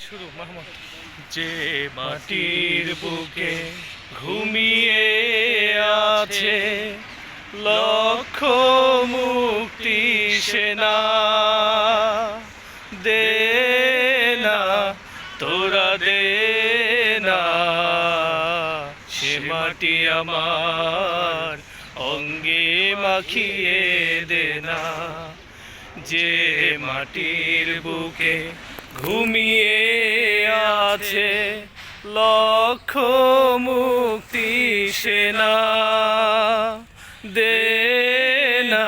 শুরু মাহমুদ। যে মাটির বুকে ঘুমিয়ে আছে লক্ষ মুক্তি সেনা, দে না তোরা দে না সে মাটি আমার অঙ্গে মাখিয়ে দে না। যে মাটির বুকে ঘুমিয়ে আছে লক্ষ মুক্তি সেনা, দে না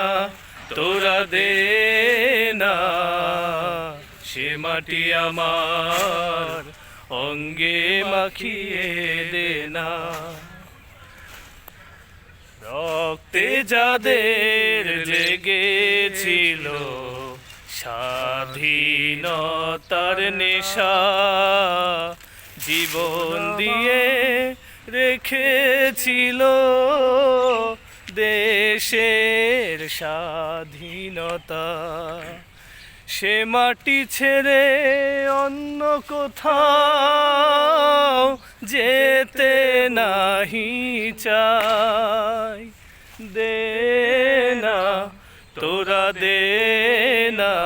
তোরা দে না সে মাটি আমার অঙ্গে মাখিয়ে দে না। রক্তে যাদের জেগেছিল স্বাধীনতার নেশা, জীবন দিয়ে রেখেছিল দেশের স্বাধীনতা, সে মাটি ছেড়ে অন্য কোথাও যেতে নাহি চাই, দে না তোরা দে না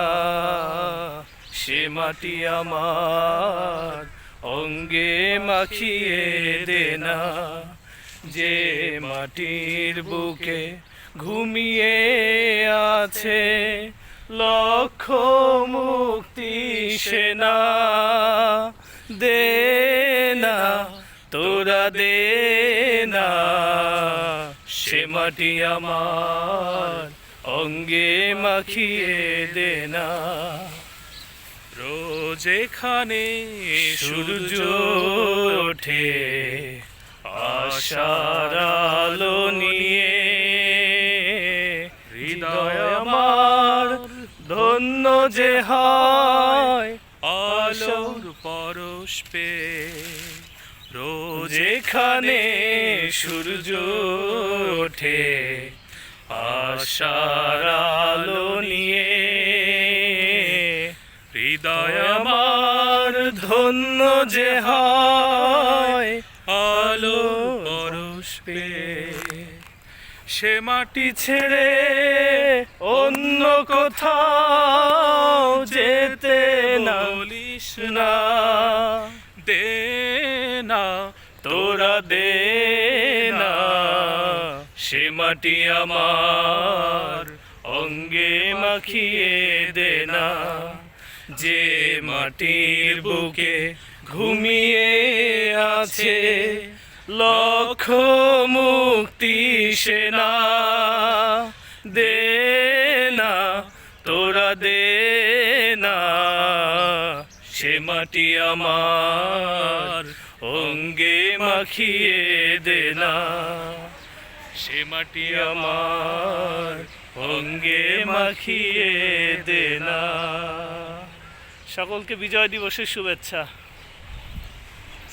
সে মাটি আমার অঙ্গে মাখিয়ে দে না। যে মাটির বুকে ঘুমিয়ে আছে লক্ষ মুক্তি সেনা, দে না তোরা দে না সে মাটি আমার অঙ্গে মাখিয়ে দে না। রোজ এখানে সূর্য ওঠে আশার আলো নিয়ে, হৃদয় আমার ধন্য যে হয় আলোর পরশ পেয়ে। রোজ এখানে সূর্য ওঠে আশার আলো নিয়ে, হৃদয় আমার ধন্য যে হয় আলো পরশ পেয়ে। সে মাটি ছেড়ে অন্য কোথাও যেতে না বলিস না, দে না তোরা দে না সে মাটি আমার অঙ্গে মাখিয়ে দে না। যে মাটির বুকে ঘুমিয়ে আছে লক্ষ মুক্তি সেনা, দে না তোরা দে না সে মাটি আমার অঙ্গে মাখিয়ে দে না। সে মাটি আমার অঙ্গে মাখিয়ে দে না। সকলকে বিজয় দিবসের শুভেচ্ছা।